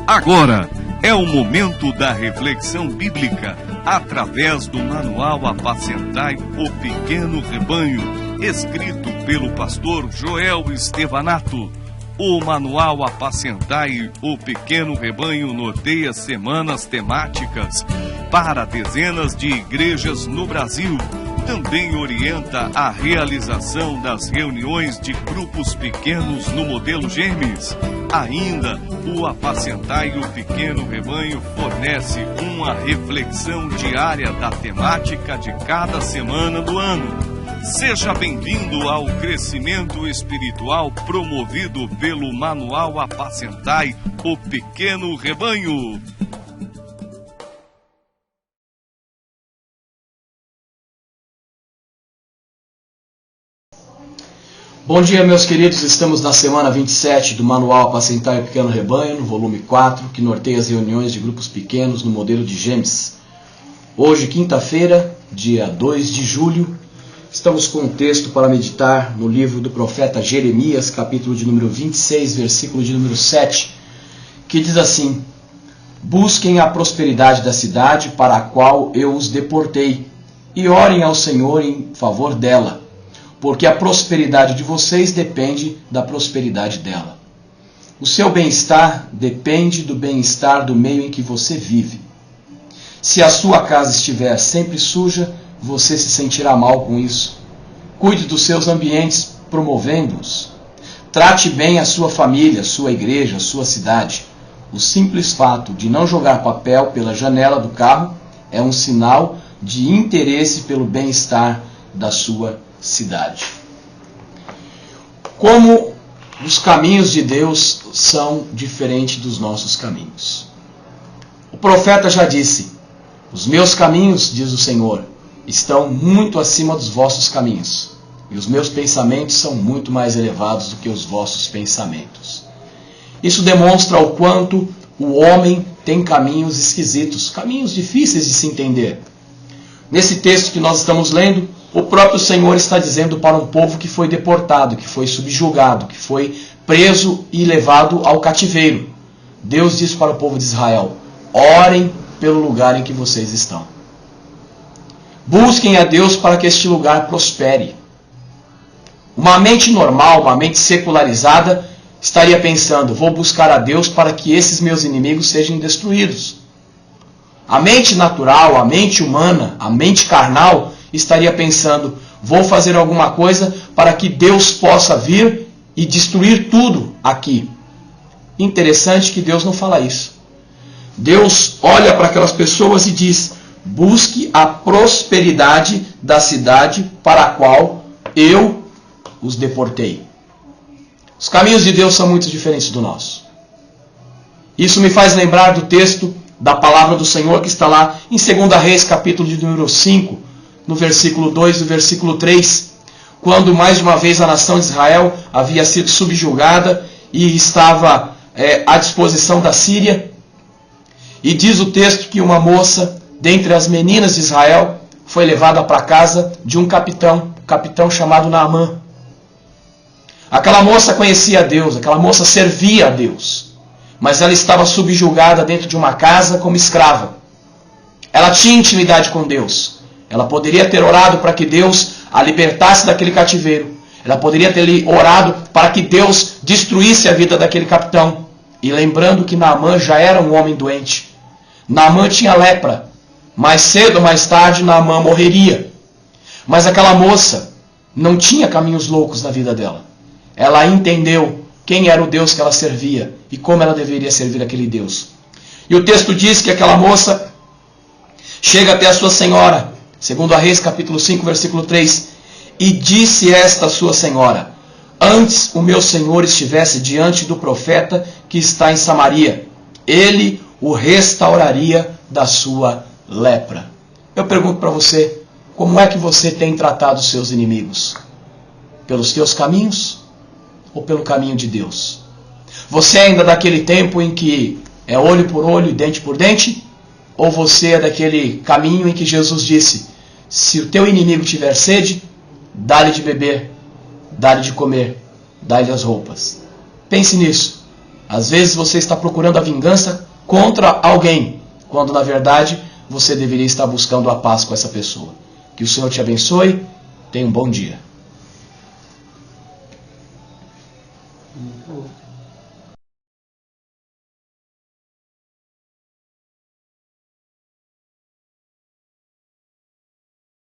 Agora é o momento da reflexão bíblica através do Manual Apacentai o Pequeno Rebanho, escrito pelo pastor Joel Estevanato. O Manual Apacentai o Pequeno Rebanho norteia semanas temáticas para dezenas de igrejas no Brasil. Também orienta a realização das reuniões de grupos pequenos no modelo Gêmeos. Ainda, o Apacentai o Pequeno Rebanho fornece uma reflexão diária da temática de cada semana do ano. Seja bem-vindo ao crescimento espiritual promovido pelo Manual Apacentai o Pequeno Rebanho. Bom dia, meus queridos. Estamos na semana 27 do Manual Apacentai o Pequeno Rebanho, no volume 4, que norteia as reuniões de grupos pequenos no modelo de Gêmeos. Hoje, quinta-feira, dia 2 de julho, estamos com um texto para meditar no livro do profeta Jeremias, capítulo de número 26, versículo de número 7, que diz assim: Busquem a prosperidade da cidade para a qual eu os deportei, e orem ao Senhor em favor dela, porque a prosperidade de vocês depende da prosperidade dela. O seu bem-estar depende do bem-estar do meio em que você vive. Se a sua casa estiver sempre suja, você se sentirá mal com isso. Cuide dos seus ambientes, promovendo-os. Trate bem a sua família, sua igreja, sua cidade. O simples fato de não jogar papel pela janela do carro é um sinal de interesse pelo bem-estar da sua cidade. Como os caminhos de Deus são diferentes dos nossos caminhos. O profeta já disse: os meus caminhos, diz o Senhor, estão muito acima dos vossos caminhos, e os meus pensamentos são muito mais elevados do que os vossos pensamentos. Isso demonstra o quanto o homem tem caminhos esquisitos, caminhos difíceis de se entender. Nesse texto que nós estamos lendo, o próprio Senhor está dizendo para um povo que foi deportado, que foi subjugado, que foi preso e levado ao cativeiro. Deus diz para o povo de Israel: orem pelo lugar em que vocês estão. Busquem a Deus para que este lugar prospere. Uma mente normal, uma mente secularizada, estaria pensando: vou buscar a Deus para que esses meus inimigos sejam destruídos. A mente natural, a mente humana, a mente carnal, estaria pensando: vou fazer alguma coisa para que Deus possa vir e destruir tudo aqui. Interessante que Deus não fala isso. Deus olha para aquelas pessoas e diz: busque a prosperidade da cidade para a qual eu os deportei. Os caminhos de Deus são muito diferentes do nosso. Isso me faz lembrar do texto da palavra do Senhor que está lá em 2 Reis, capítulo de número 5, no versículo 2 e versículo 3, quando mais uma vez a nação de Israel havia sido subjugada e estava à disposição da Síria. E diz o texto que uma moça, dentre as meninas de Israel, foi levada para a casa de um capitão chamado Naamã. Aquela moça conhecia a Deus, aquela moça servia a Deus, mas ela estava subjugada dentro de uma casa como escrava. Ela tinha intimidade com Deus. Ela poderia ter orado para que Deus a libertasse daquele cativeiro. Ela poderia ter orado para que Deus destruísse a vida daquele capitão. E lembrando que Naamã já era um homem doente. Naamã tinha lepra. Mais cedo ou mais tarde, Naamã morreria. Mas aquela moça não tinha caminhos loucos na vida dela. Ela entendeu quem era o Deus que ela servia e como ela deveria servir aquele Deus. E o texto diz que aquela moça chega até a sua senhora, segundo a Reis, capítulo 5, versículo 3, e disse esta sua senhora: antes o meu senhor estivesse diante do profeta que está em Samaria, ele o restauraria da sua lepra. Eu pergunto para você: como é que você tem tratado os seus inimigos? Pelos teus caminhos ou pelo caminho de Deus? Você ainda é daquele tempo em que é olho por olho e dente por dente? Ou você é daquele caminho em que Jesus disse: se o teu inimigo tiver sede, dá-lhe de beber, dá-lhe de comer, dá-lhe as roupas? Pense nisso. Às vezes você está procurando a vingança contra alguém, quando na verdade você deveria estar buscando a paz com essa pessoa. Que o Senhor te abençoe. Tenha um bom dia.